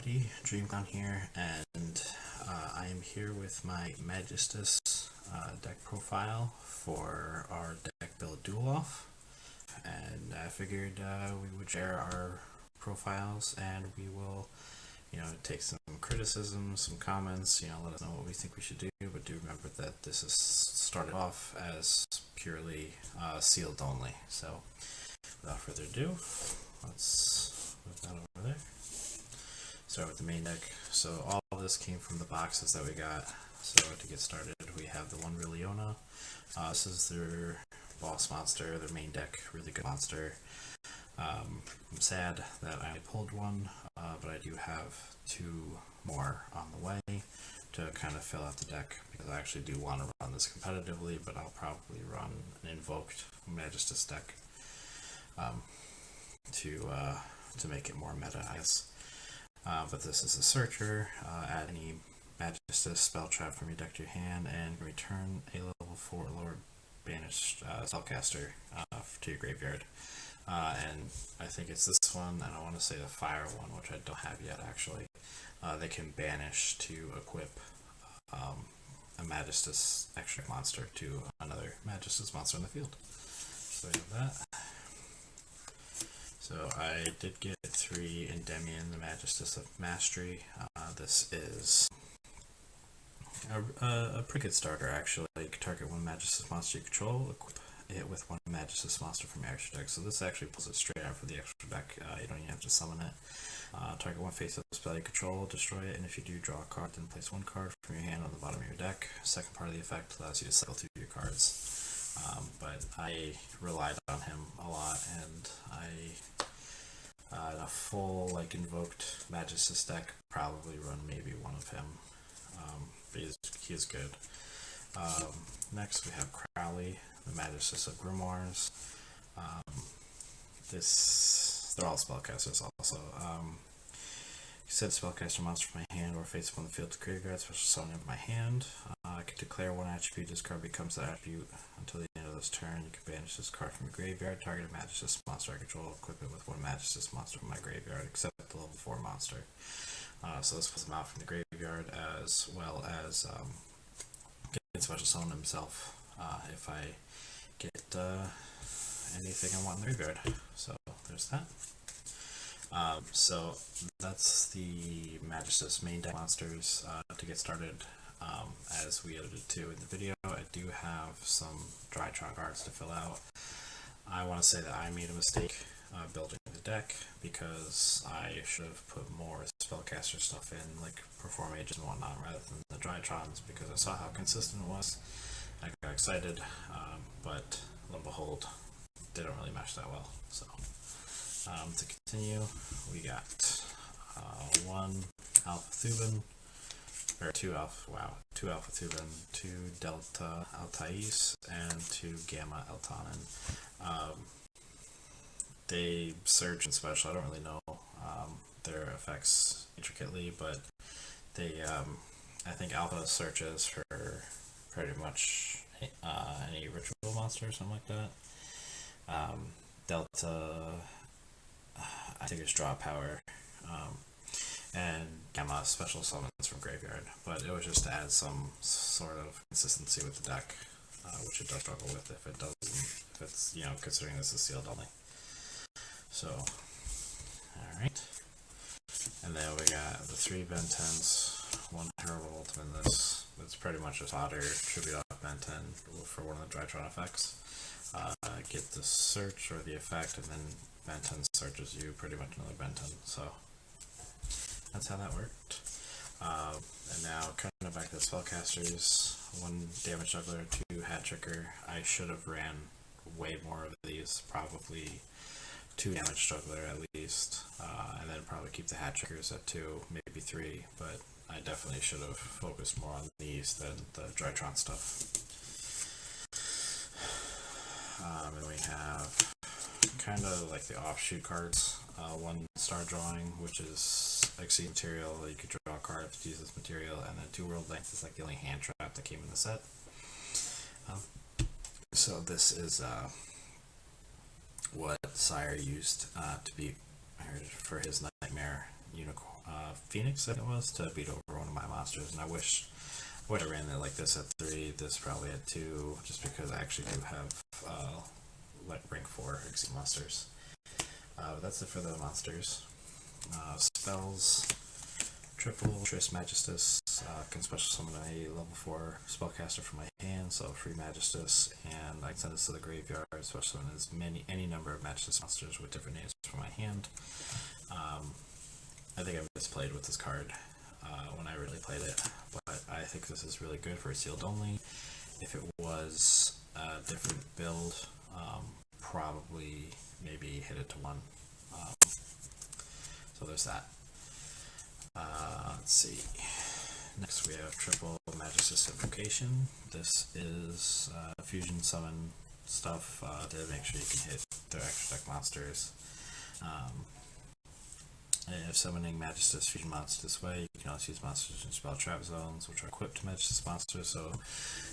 everybody, DreamClown here, and I am here with my Magistus deck profile for our Deck Build Duel-Off, and I figured we would share our profiles and we will, take some criticism, some comments, let us know what we think we should do, but do remember that this is started off as purely sealed only. So without further ado, let's move that over there. Start with the main deck. So all of this came from the boxes that we got. So to get started, we have the one Leona. This is their boss monster, their main deck, really good monster. I'm sad that I only pulled one, but I do have two more on the way to kind of fill out the deck, because I actually do want to run this competitively, but I'll probably run an invoked Magistus deck to make it more meta, I guess. But this is a searcher. Add any Magistus spell trap from your deck to your hand and return a level 4 lower banished spellcaster to your graveyard. And I think it's this one, and I want to say the fire one, which I don't have yet actually. They can banish to equip a Magistus extra monster to another Magistus monster in the field. So we have that. So I did get 3 Endymion, the Magistus of Mastery. This is a pretty good starter actually. You can target one Magistus monster you control, equip it with one Magistus monster from your extra deck. So this actually pulls it straight out for the extra deck. You don't even have to summon it. Target one face-up spell you control, destroy it, and if you do, draw a card, then place one card from your hand on the bottom of your deck. Second part of the effect allows you to cycle through your cards. But I relied on him a lot, and in a full invoked Magistus deck, probably run maybe one of him. But he is good. Next we have Crowley, the Magistus of Grimoires. They're all spellcasters also. You set a spellcaster monster from my hand or face up on the field to graveyard, special summon it in my hand. I can declare one attribute. This card becomes that attribute until the end of this turn. You can banish this card from your graveyard, target a Magistus monster I control, equip it with one Magistus monster from my graveyard, except the level 4 monster. So this puts him out from the graveyard, as well as get special summon himself if I get anything I want in the graveyard. So there's that. So that's the Magistus main deck monsters. To get started, as we alluded to in the video, I do have some Drytron cards to fill out. I want to say that I made a mistake building the deck, because I should have put more spellcaster stuff in, like Perform Ages and whatnot, rather than the Drytrons, because I saw how consistent it was. I got excited, but lo and behold, didn't really mesh that well. So to continue, we got 1 Alpha Thuban, or 2 Alpha Thuban, 2 Delta Altais, and 2 Gamma Eltanin. They surge and special. I don't really know their effects intricately, but they, I think Alpha searches for pretty much any ritual monster or something like that. Delta, I think it's draw power, and Gamma special summons from graveyard, but it was just to add some sort of consistency with the deck, which it does struggle with if it's considering this is sealed only. So, alright. And then we got the 3 Ben 10s, 1 Herald Ultimate. It's pretty much just fodder, tribute off Ben 10 for one of the Drytron effects. Get the search or the effect, and then Ben 10 searches you pretty much another Ben 10. So that's how that worked. And now kind of back to the spellcasters. 1 Damage Juggler, 2 Hat Tricker. I should have ran way more of these, probably 2 Damage Juggler at least, and then probably keep the Hat Trickers at 2, maybe 3, but I definitely should have focused more on these than the Drytron stuff. And we have kind of like the offshoot cards. 1 Star Drawing, which is Exceed material. You could draw a card if you use this material, and then 2 World Length is like the only hand trap that came in the set. So this is what Sire used to be for his Nightmare Unicorn Phoenix, I think it was, to beat over one of my monsters, and I wish I ran it like this at 3, this probably at 2, just because I actually do have like rank 4 exceed monsters. But that's it for the monsters. Spells, triple Tris Magistus, can special summon a level 4 spellcaster from my hand, so free Magistus, and I can send this to the graveyard, special summon any number of Magistus monsters with different names from my hand. I think I misplayed with this card when I really played it, but I think this is really good for sealed only. If it was a different build, probably maybe hit it to 1. So there's that. Let's see. Next we have triple Magistus Invocation. This is fusion summon stuff to make sure you can hit their extra deck monsters. If summoning Magistus fusion monsters this way, you can also use monsters in spell trap zones, which are equipped to Magistus monsters. So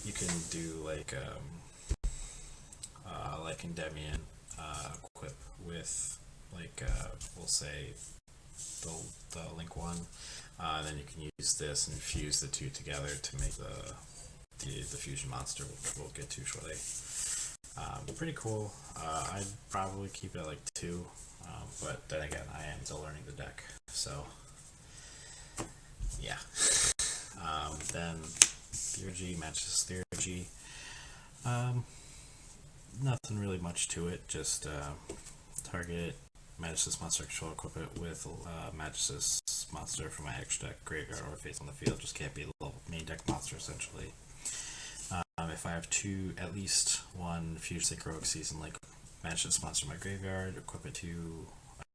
you can do like Endymion equip with we'll say the Link one, and then you can use this and fuse the two together to make the fusion monster, which we'll get to shortly. Pretty cool. I'd probably keep it at like 2. But then again, I am still learning the deck, so yeah. Then Theurgy, Magistus Theurgy. Nothing really much to it, just target Magistus monster control, equip it with Magistus monster from my extra deck, graveyard, or face on the field. Just can't be a main deck monster essentially. If I have at least one Fusion Synchro Season like Magistus monster in my graveyard,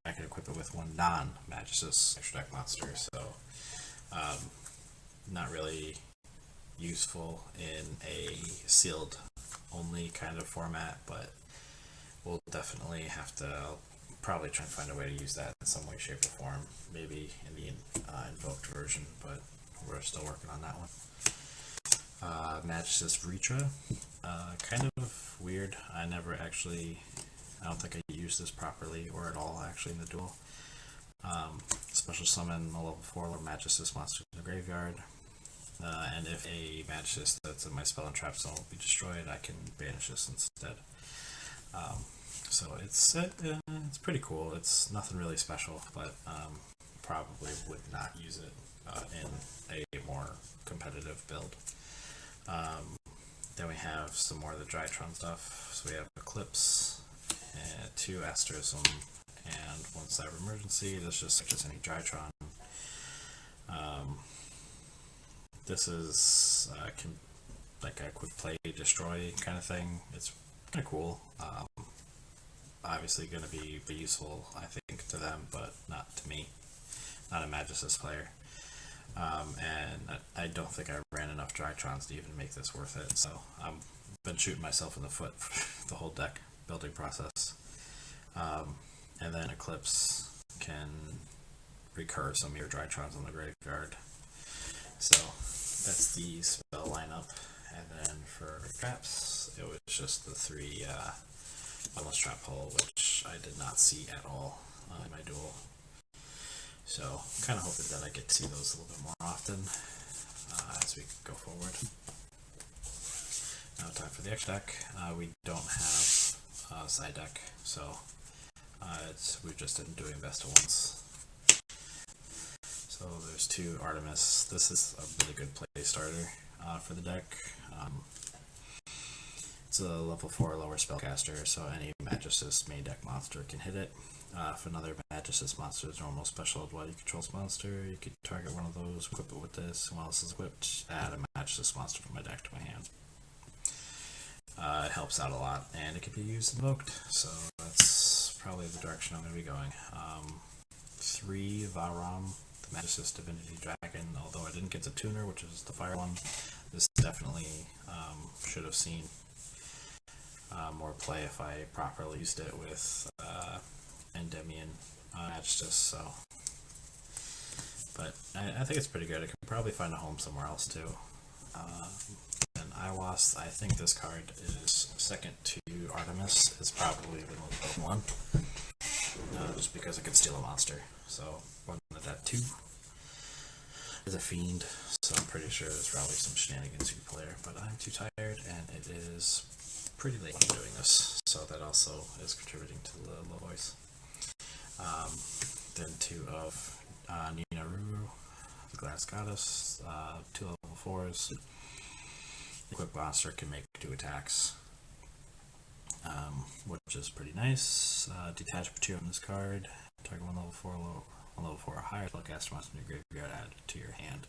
I can equip it with one non-Magistus extra deck monster, so not really useful in a sealed only kind of format, but we'll definitely have to probably try and find a way to use that in some way, shape, or form, maybe in the invoked version, but we're still working on that one. Magistus Vritra, kind of weird. I don't think I used this properly or at all actually in the duel. Special summon a level 4 Magistus monster in the graveyard, and if a Magistus that's in my spell and trap zone will be destroyed, I can banish this instead. So it's pretty cool. It's nothing really special, but probably would not use it in a more competitive build. Then we have some more of the Drytron stuff. So we have Eclipse, 2 Asterism, and 1 Cyber Emergency. This just searches any Drytron. This is like a quick play destroy kind of thing. It's kind of cool. Obviously going to be useful, I think, to them, but not to me. Not a Magistus player. And I don't think I ran enough Drytrons to even make this worth it, so I've been shooting myself in the foot for the whole deck building process. And then Eclipse can recur some of your Drytrons on the graveyard. So that's the spell lineup. And then for traps, it was just the 3 Endless Trap Hole, which I did not see at all in my duel. So, kind of hoping that I get to see those a little bit more often as we go forward. Now, time for the extra deck. We don't have a side deck, so we just didn't do best of ones. So, there's 2 Artemis. This is a really good play starter for the deck. It's a level 4 lower spellcaster, so any Magistus main deck monster can hit it. If another Magistus monster is normal special while you control this monster, you could target one of those, equip it with this, and while this is equipped, add a Magistus monster from my deck to my hand. It helps out a lot, and it can be used invoked, so that's probably the direction I'm going to be going. 3 Varam, the Magistus Divinity Dragon, although I didn't get the tuner, which is the fire one. This definitely should have seen more play if I properly used it with Endymion Magistus, so. But I think it's pretty good. I could probably find a home somewhere else too. And Iwas, I think this card is second to Artemis. It's probably the most important one, just because it could steal a monster. So one in the at 2. Is a fiend, so I'm pretty sure there's probably some shenanigans you can play, but I'm too tired, and it is pretty late when I'm doing this, so that also is contributing to the low voice. Then 2 of Nina Ruru, the Glass Goddess, 2 level 4s. The quick monster can make 2 attacks, which is pretty nice. Detach Patir on this card. Target 1 level 4, 1 level 4 or higher. Cast monster in your graveyard, add it to your hand.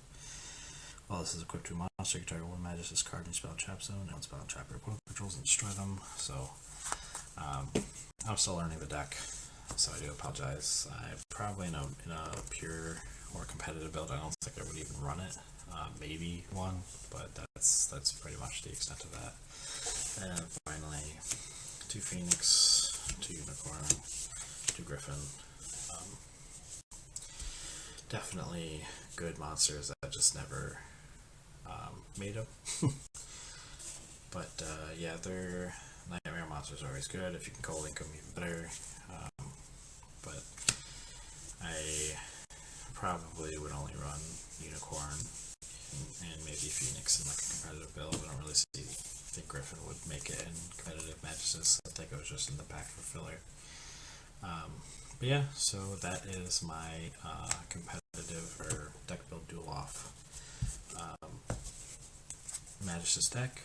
While this is equipped to a monster, you can target 1 Magistus card in your spell trap zone, and 1 spell trap your opponent controls and destroy them. So, I'm still learning the deck, so I do apologize. I probably in a pure or competitive build, I don't think I would even run it. Maybe 1, but that's pretty much the extent of that. And finally, 2 Phoenix, 2 Unicorn, 2 Griffin. Definitely good monsters that just never made them. But yeah, their Nightmare monsters are always good. If you can co-link them, even better. But I probably would only run Unicorn and maybe Phoenix in like a competitive build. I don't really think Griffin would make it in competitive Magistus. I think it was just in the pack for filler. But yeah, so that is my competitive or Deck Build Duel-Off Magistus deck.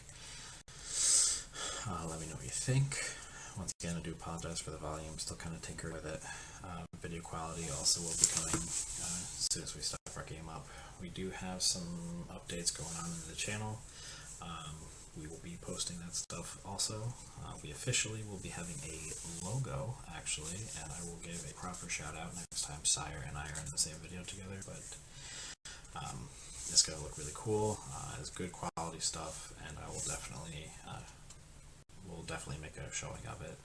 Let me know what you think. Once again, I do apologize for the volume, still kind of tinker with it. Video quality also will be coming as soon as we start our game up. We do have some updates going on in the channel. We will be posting that stuff also. We officially will be having a logo, actually, and I will give a proper shout out next time Sire and I are in the same video together, but it's going to look really cool. It's good quality stuff, and I will definitely make a showing of it.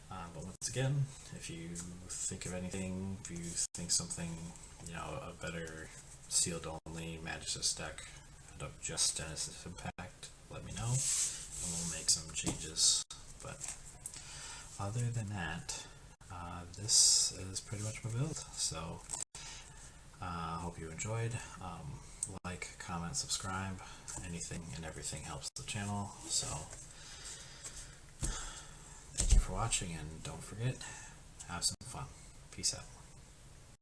But once again, if you think of anything, if you think something, a better sealed only Magistus deck out of just Genesis Impact, let me know, and we'll make some changes. But other than that, this is pretty much my build. So hope you enjoyed. Like, comment, subscribe. Anything and everything helps the channel. So thank you for watching, and don't forget, have some fun. Peace out.